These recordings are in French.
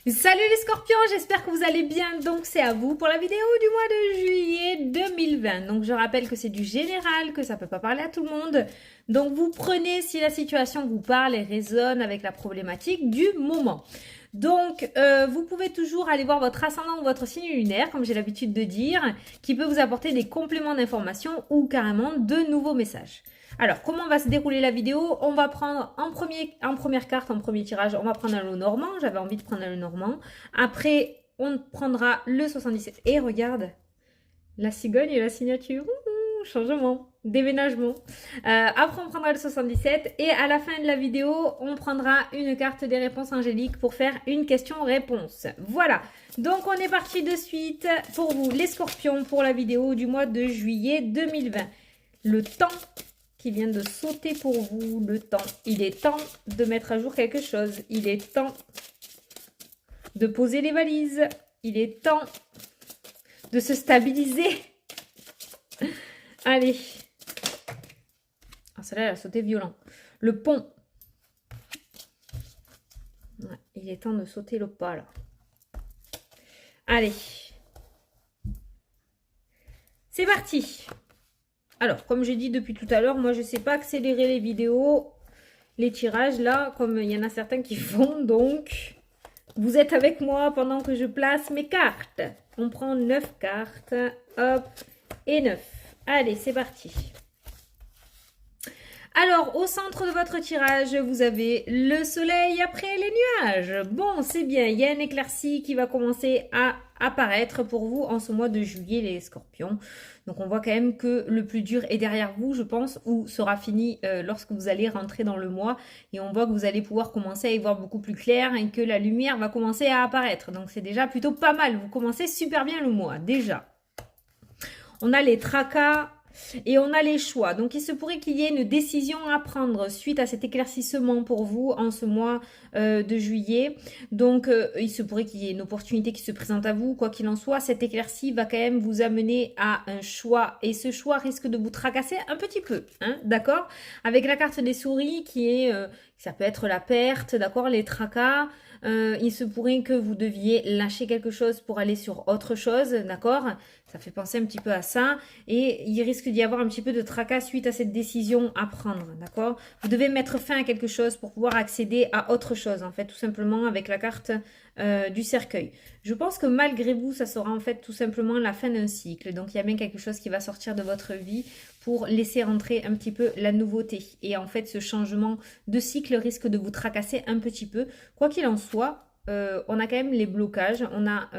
Salut les scorpions, j'espère que vous allez bien. Donc c'est à vous pour la vidéo du mois de juillet 2020. Donc je rappelle que c'est du général, que ça peut pas parler à tout le monde. Donc vous prenez si la situation vous parle et résonne avec la problématique du moment. Donc vous pouvez toujours aller voir votre ascendant ou votre signe lunaire, comme j'ai l'habitude de dire, qui peut vous apporter des compléments d'information ou carrément de nouveaux messages. Alors, comment va se dérouler la vidéo? On va prendre en première carte, en premier tirage, on va prendre un lot normand. J'avais envie de prendre un lot normand. Après, on prendra le 77. Et regarde, la cigogne et la signature. Changement, déménagement. Après, on prendra le 77. Et à la fin de la vidéo, on prendra une carte des réponses angéliques pour faire une question-réponse. Voilà. Donc, on est parti de suite pour vous, les scorpions, pour la vidéo du mois de juillet 2020. Le temps qui vient de sauter pour vous, le temps. Il est temps de mettre à jour quelque chose. Il est temps de poser les valises. Il est temps de se stabiliser. Allez. Ah, celle-là, elle a sauté violent. Le pont. Ouais, il est temps de sauter le pas, là. Allez. C'est parti. Alors, comme j'ai dit depuis tout à l'heure, moi, je ne sais pas accélérer les vidéos, les tirages, là, comme il y en a certains qui font. Donc, vous êtes avec moi pendant que je place mes cartes. On prend 9 cartes. Hop, et 9. Allez, c'est parti. Alors, au centre de votre tirage, vous avez le soleil après les nuages. Bon, c'est bien, il y a une éclaircie qui va commencer à apparaître pour vous en ce mois de juillet, les scorpions. Donc, on voit quand même que le plus dur est derrière vous, je pense, ou sera fini lorsque vous allez rentrer dans le mois. Et on voit que vous allez pouvoir commencer à y voir beaucoup plus clair et que la lumière va commencer à apparaître. Donc, c'est déjà plutôt pas mal. Vous commencez super bien le mois, déjà. On a les tracas et on a les choix. Donc, il se pourrait qu'il y ait une décision à prendre suite à cet éclaircissement pour vous en ce mois de juillet. Donc, il se pourrait qu'il y ait une opportunité qui se présente à vous. Quoi qu'il en soit, cette éclaircie va quand même vous amener à un choix. Et ce choix risque de vous tracasser un petit peu. Hein, d'accord? Avec la carte des souris qui est... ça peut être la perte, d'accord? Les tracas. Il se pourrait que vous deviez lâcher quelque chose pour aller sur autre chose, d'accord? Ça fait penser un petit peu à ça. Et il risque d'y avoir un petit peu de tracas suite à cette décision à prendre, d'accord? Vous devez mettre fin à quelque chose pour pouvoir accéder à autre chose, en fait, tout simplement avec la carte du cercueil. Je pense que malgré vous, ça sera en fait tout simplement la fin d'un cycle. Donc, il y a bien quelque chose qui va sortir de votre vie pour laisser entrer un petit peu la nouveauté. Et en fait, ce changement de cycle risque de vous tracasser un petit peu. Quoi qu'il en soit, on a quand même les blocages, on a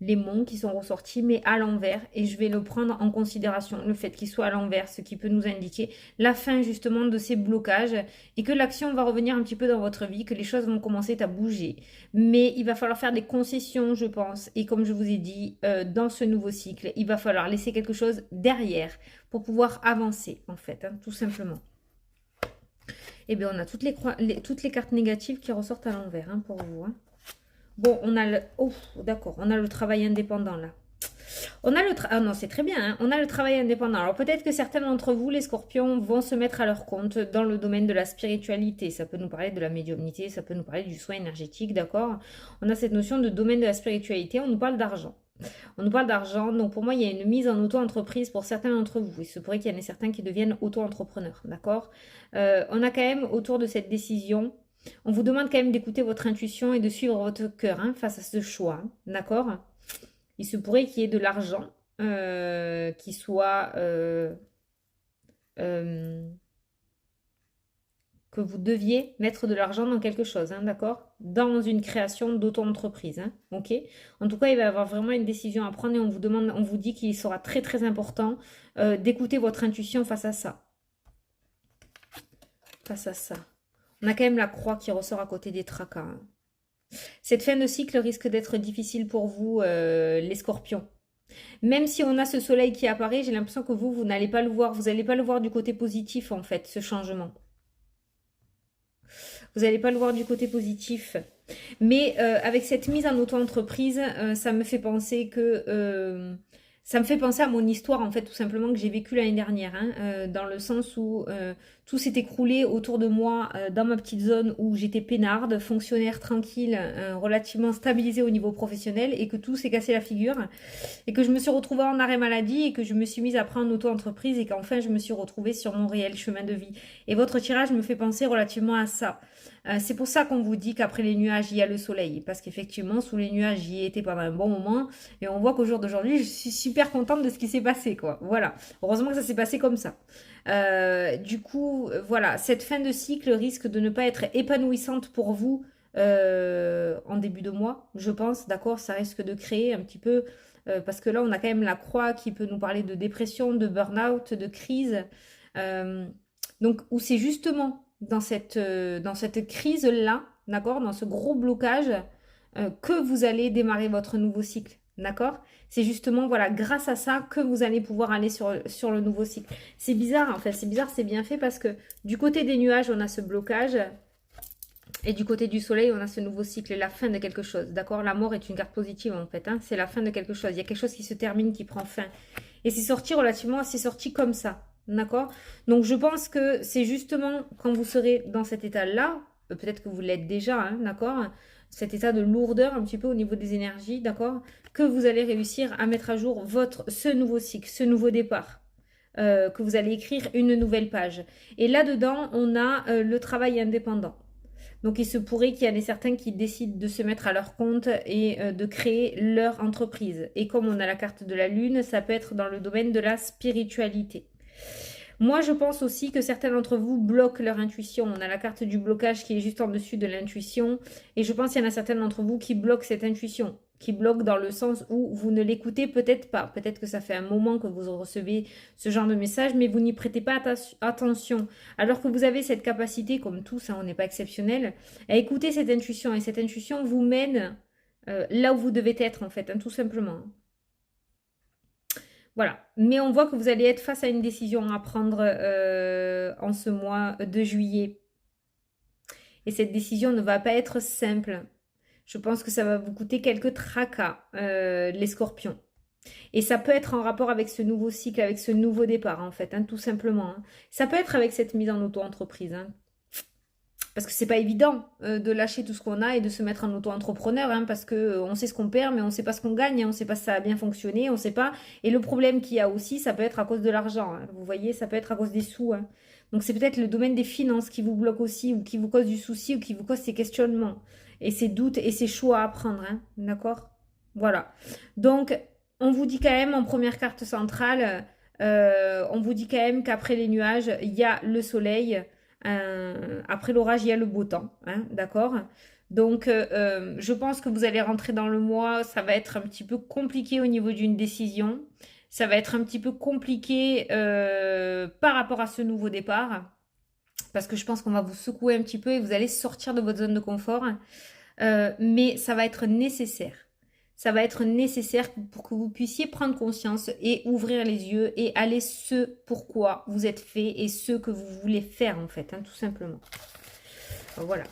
les monts qui sont ressortis, mais à l'envers. Et je vais le prendre en considération, le fait qu'il soit à l'envers, ce qui peut nous indiquer la fin justement de ces blocages et que l'action va revenir un petit peu dans votre vie, que les choses vont commencer à bouger. Mais il va falloir faire des concessions, je pense. Et comme je vous ai dit, dans ce nouveau cycle, il va falloir laisser quelque chose derrière pour pouvoir avancer, en fait, hein, tout simplement. Eh bien, on a toutes les cartes négatives qui ressortent à l'envers hein, pour vous. Hein. Bon, on a le... Oh, d'accord, on a le travail indépendant, là. On a le... Ah non, c'est très bien, hein. On a le travail indépendant. Alors, peut-être que certains d'entre vous, les scorpions, vont se mettre à leur compte dans le domaine de la spiritualité. Ça peut nous parler de la médiumnité, ça peut nous parler du soin énergétique, d'accord? On a cette notion de domaine de la spiritualité, on nous parle d'argent. On nous parle d'argent, donc pour moi, il y a une mise en auto-entreprise pour certains d'entre vous. Il se pourrait qu'il y en ait certains qui deviennent auto-entrepreneurs, d'accord? On a quand même autour de cette décision, on vous demande quand même d'écouter votre intuition et de suivre votre cœur hein, face à ce choix, hein, d'accord? Il se pourrait qu'il y ait de l'argent qui soit... que vous deviez mettre de l'argent dans quelque chose, hein, d'accord? Dans une création d'auto-entreprise, hein, ok? En tout cas, il va y avoir vraiment une décision à prendre et on vous demande, on vous dit qu'il sera très très important d'écouter votre intuition face à ça. Face à ça. On a quand même la croix qui ressort à côté des tracas. Hein. Cette fin de cycle risque d'être difficile pour vous, les scorpions. Même si on a ce soleil qui apparaît, j'ai l'impression que vous n'allez pas le voir. Vous n'allez pas le voir du côté positif, en fait, ce changement. Vous n'allez pas le voir du côté positif. Mais avec cette mise en auto-entreprise, ça me fait penser que... ça me fait penser à mon histoire, en fait, tout simplement, que j'ai vécue l'année dernière. Hein, dans le sens où tout s'est écroulé autour de moi dans ma petite zone où j'étais peinarde, fonctionnaire tranquille, relativement stabilisée au niveau professionnel et que tout s'est cassé la figure et que je me suis retrouvée en arrêt maladie et que je me suis mise à prendre auto-entreprise et qu'enfin je me suis retrouvée sur mon réel chemin de vie. Et votre tirage me fait penser relativement à ça. C'est pour ça qu'on vous dit qu'après les nuages, il y a le soleil. Parce qu'effectivement, sous les nuages, j'y ai été pendant un bon moment. Et on voit qu'au jour d'aujourd'hui, je suis super contente de ce qui s'est passé, quoi. Voilà. Heureusement que ça s'est passé comme ça. Du coup, voilà. Cette fin de cycle risque de ne pas être épanouissante pour vous en début de mois, je pense. D'accord? Ça risque de créer un petit peu... parce que là, on a quand même la croix qui peut nous parler de dépression, de burn-out, de crise. Donc, où c'est justement dans cette crise-là, d'accord, dans ce gros blocage, que vous allez démarrer votre nouveau cycle, d'accord? C'est justement, voilà, grâce à ça que vous allez pouvoir aller sur le nouveau cycle. C'est bizarre, en fait, c'est bizarre, c'est bien fait parce que du côté des nuages, on a ce blocage et du côté du soleil, on a ce nouveau cycle et la fin de quelque chose, d'accord? La mort est une carte positive, en fait, hein, c'est la fin de quelque chose. Il y a quelque chose qui se termine, qui prend fin. Et c'est sorti c'est sorti comme ça. D'accord? Donc, je pense que c'est justement quand vous serez dans cet état-là, peut-être que vous l'êtes déjà, hein, d'accord? Cet état de lourdeur un petit peu au niveau des énergies, d'accord? Que vous allez réussir à mettre à jour ce nouveau cycle, ce nouveau départ. Que vous allez écrire une nouvelle page. Et là-dedans, on a le travail indépendant. Donc, il se pourrait qu'il y en ait certains qui décident de se mettre à leur compte et de créer leur entreprise. Et comme on a la carte de la lune, ça peut être dans le domaine de la spiritualité. Moi, je pense aussi que certains d'entre vous bloquent leur intuition. On a la carte du blocage qui est juste en dessus de l'intuition. Et je pense qu'il y en a certains d'entre vous qui bloquent cette intuition. Qui bloquent dans le sens où vous ne l'écoutez peut-être pas. Peut-être que ça fait un moment que vous recevez ce genre de message, mais vous n'y prêtez pas attention. Alors que vous avez cette capacité, comme tous, hein, on n'est pas exceptionnel, à écouter cette intuition. Et cette intuition vous mène là où vous devez être, en fait, hein, tout simplement. Voilà, mais on voit que vous allez être face à une décision à prendre en ce mois de juillet. Et cette décision ne va pas être simple. Je pense que ça va vous coûter quelques tracas, les scorpions. Et ça peut être en rapport avec ce nouveau cycle, avec ce nouveau départ, en fait, hein, tout simplement. Hein. Ça peut être avec cette mise en auto-entreprise. Hein. Parce que c'est pas évident de lâcher tout ce qu'on a et de se mettre en auto-entrepreneur, hein, parce que on sait ce qu'on perd, mais on sait pas ce qu'on gagne, hein, on sait pas si ça a bien fonctionné, on sait pas. Et le problème qu'il y a aussi, ça peut être à cause de l'argent. Hein, vous voyez, ça peut être à cause des sous. Hein. Donc c'est peut-être le domaine des finances qui vous bloque aussi, ou qui vous cause du souci, ou qui vous cause ces questionnements, et ces doutes, et ces choix à prendre. Hein, d'accord? Voilà. Donc, on vous dit quand même en première carte centrale, on vous dit quand même qu'après les nuages, il y a le soleil. Après l'orage, il y a le beau temps, hein, d'accord? Donc, je pense que vous allez rentrer dans le mois, ça va être un petit peu compliqué au niveau d'une décision. Ça va être un petit peu compliqué par rapport à ce nouveau départ. Parce que je pense qu'on va vous secouer un petit peu et vous allez sortir de votre zone de confort. Mais ça va être nécessaire. Ça va être nécessaire pour que vous puissiez prendre conscience et ouvrir les yeux et aller ce pourquoi vous êtes fait et ce que vous voulez faire en fait, hein, tout simplement. Alors, voilà.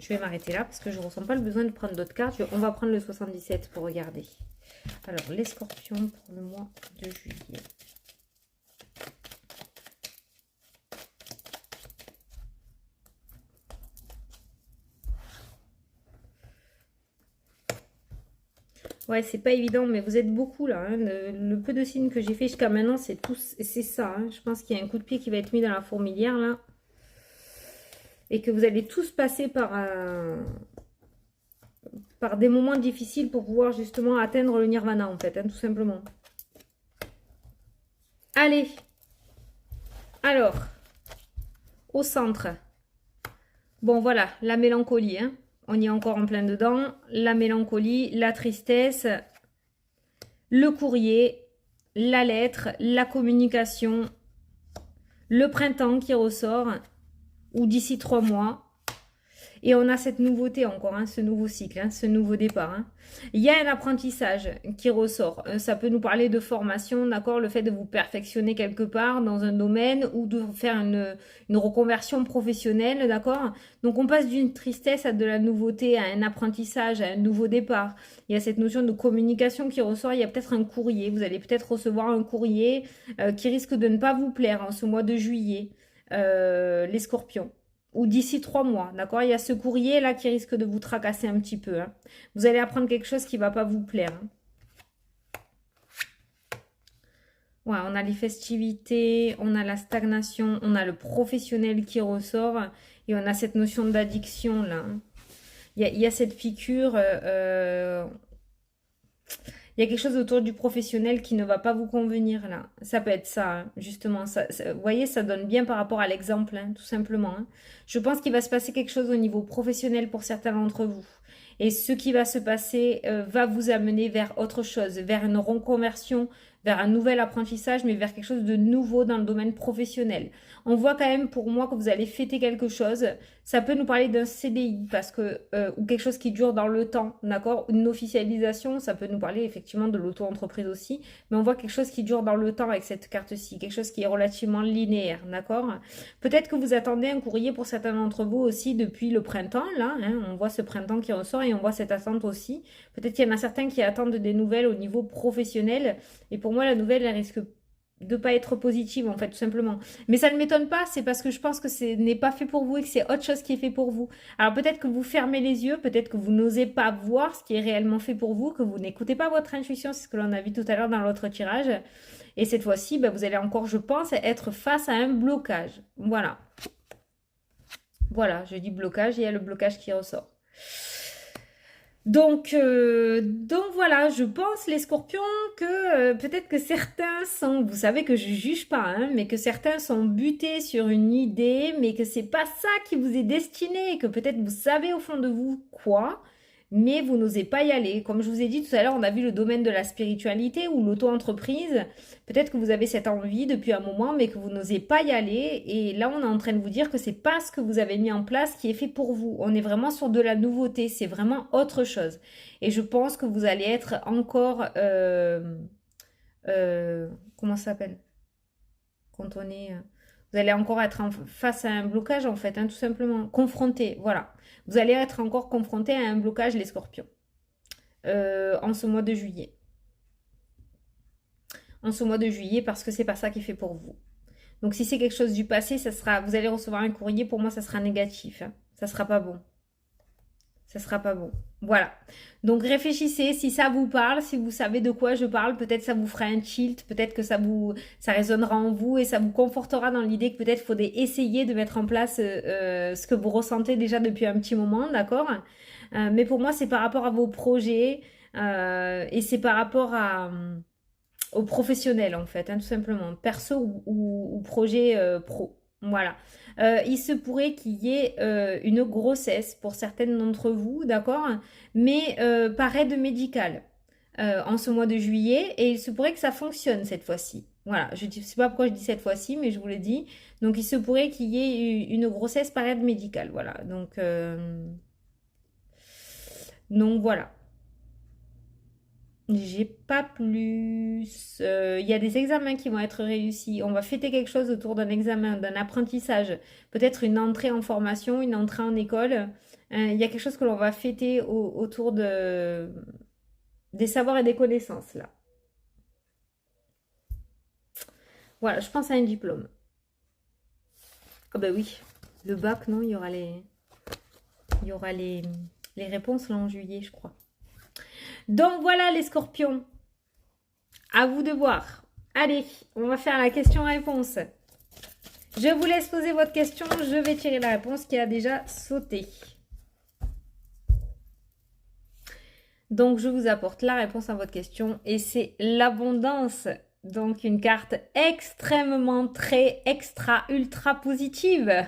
Je vais m'arrêter là parce que je ne ressens pas le besoin de prendre d'autres cartes. On va prendre le 77 pour regarder. Alors, les scorpions pour le mois de juillet. Ouais, c'est pas évident, mais vous êtes beaucoup là. Hein. Le peu de signes que j'ai fait jusqu'à maintenant, c'est ça. Hein. Je pense qu'il y a un coup de pied qui va être mis dans la fourmilière là. Et que vous allez tous passer par des moments difficiles pour pouvoir justement atteindre le nirvana en fait, hein, tout simplement. Allez. Alors, au centre. Bon voilà, la mélancolie, hein. On y est encore en plein dedans. La mélancolie, la tristesse, le courrier, la lettre, la communication, le printemps qui ressort, ou d'ici 3 mois. Et on a cette nouveauté encore, hein, ce nouveau cycle, hein, ce nouveau départ. Hein. Il y a un apprentissage qui ressort. Ça peut nous parler de formation, d'accord, le fait de vous perfectionner quelque part dans un domaine ou de faire une reconversion professionnelle, d'accord. Donc on passe d'une tristesse à de la nouveauté, à un apprentissage, à un nouveau départ. Il y a cette notion de communication qui ressort. Il y a peut-être un courrier. Vous allez peut-être recevoir un courrier qui risque de ne pas vous plaire en ce mois de juillet. les scorpions. Ou d'ici 3 mois, d'accord? Il y a ce courrier là qui risque de vous tracasser un petit peu, hein. Vous allez apprendre quelque chose qui ne va pas vous plaire, hein. Ouais, on a les festivités, on a la stagnation, on a le professionnel qui ressort et on a cette notion d'addiction là, hein. Il y a cette figure, il y a quelque chose autour du professionnel qui ne va pas vous convenir là. Ça peut être ça, hein, justement. Vous voyez, ça donne bien par rapport à l'exemple, hein, tout simplement, hein. Je pense qu'il va se passer quelque chose au niveau professionnel pour certains d'entre vous. Et ce qui va se passer va vous amener vers autre chose, vers une reconversion, vers un nouvel apprentissage, mais vers quelque chose de nouveau dans le domaine professionnel. On voit quand même pour moi que vous allez fêter quelque chose. Ça peut nous parler d'un CDI parce que ou quelque chose qui dure dans le temps, d'accord? Une officialisation, ça peut nous parler effectivement de l'auto-entreprise aussi, mais on voit quelque chose qui dure dans le temps avec cette carte-ci, quelque chose qui est relativement linéaire, d'accord? Peut-être que vous attendez un courrier pour certains d'entre vous aussi depuis le printemps, là, hein, on voit ce printemps qui ressort et on voit cette attente aussi. Peut-être qu'il y en a certains qui attendent des nouvelles au niveau professionnel et pour moi la nouvelle elle risque de pas être positive en fait tout simplement. Mais ça ne m'étonne pas, c'est parce que je pense que ce n'est pas fait pour vous et que c'est autre chose qui est fait pour vous. Alors peut-être que vous fermez les yeux, peut-être que vous n'osez pas voir ce qui est réellement fait pour vous, que vous n'écoutez pas votre intuition, c'est ce que l'on a vu tout à l'heure dans l'autre tirage. Et cette fois-ci, vous allez encore, je pense, être face à un blocage. Voilà. Voilà, je dis blocage, il y a le blocage qui ressort. Donc voilà, je pense les scorpions que peut-être que certains sont, vous savez que je juge pas, hein, mais que certains sont butés sur une idée, mais que c'est pas ça qui vous est destiné, que peut-être vous savez au fond de vous quoi, mais vous n'osez pas y aller. Comme je vous ai dit tout à l'heure, on a vu le domaine de la spiritualité ou l'auto-entreprise. Peut-être que vous avez cette envie depuis un moment, mais que vous n'osez pas y aller. Et là, on est en train de vous dire que c'est pas ce que vous avez mis en place qui est fait pour vous. On est vraiment sur de la nouveauté. C'est vraiment autre chose. Et je pense que vous allez être encore... comment ça s'appelle? Quand on est... Vous allez encore être face à un blocage, en fait, hein, tout simplement. Confronté, voilà. Vous allez être encore confronté à un blocage, les scorpions, en ce mois de juillet. En ce mois de juillet, parce que c'est pas ça qui est fait pour vous. Donc, si c'est quelque chose du passé, ça sera, vous allez recevoir un courrier, pour moi, ça sera négatif, hein. Ça sera pas bon. Ça sera pas bon. Voilà. Donc réfléchissez si ça vous parle, si vous savez de quoi je parle, peut-être ça vous fera un tilt, peut-être que ça résonnera en vous et ça vous confortera dans l'idée que peut-être il faudrait essayer de mettre en place ce que vous ressentez déjà depuis un petit moment, d'accord? Mais pour moi, c'est par rapport à vos projets et c'est par rapport aux professionnels en fait, hein, tout simplement, perso ou projet pro. Voilà. Il se pourrait qu'il y ait une grossesse pour certaines d'entre vous, d'accord? Mais par aide médicale en ce mois de juillet et il se pourrait que ça fonctionne cette fois-ci. Voilà, je ne sais pas pourquoi je dis cette fois-ci, mais je vous l'ai dit. Donc il se pourrait qu'il y ait une grossesse par aide médicale, voilà. Donc voilà. J'ai pas plus. Il y a des examens qui vont être réussis. On va fêter quelque chose autour d'un examen, d'un apprentissage. Peut-être une entrée en formation, une entrée en école. Il y a quelque chose que l'on va fêter autour des savoirs et des connaissances, là. Voilà, je pense à un diplôme. Ah ben oui, le bac, non, il y aura les réponses là en juillet, je crois. Donc voilà les scorpions. À vous de voir. Allez, on va faire la question-réponse. Je vous laisse poser votre question. Je vais tirer la réponse qui a déjà sauté. Donc, je vous apporte la réponse à votre question. Et c'est l'abondance. Donc, une carte extrêmement, très, extra, ultra positive.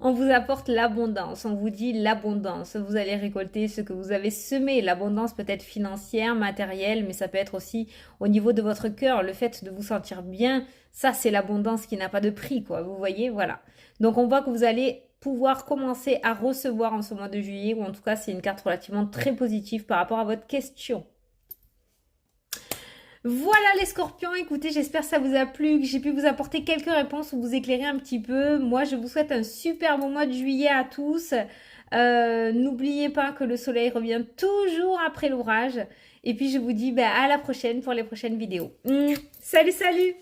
On vous apporte l'abondance, on vous dit l'abondance. Vous allez récolter ce que vous avez semé. L'abondance peut être financière, matérielle, mais ça peut être aussi au niveau de votre cœur. Le fait de vous sentir bien, ça c'est l'abondance qui n'a pas de prix, quoi. Vous voyez, voilà. Donc on voit que vous allez pouvoir commencer à recevoir en ce mois de juillet, ou en tout cas c'est une carte relativement très positive par rapport à votre question. Voilà les scorpions, écoutez, j'espère que ça vous a plu, que j'ai pu vous apporter quelques réponses ou vous éclairer un petit peu. Moi, je vous souhaite un super bon mois de juillet à tous. N'oubliez pas que le soleil revient toujours après l'orage. Et puis, je vous dis à la prochaine pour les prochaines vidéos. Salut, salut!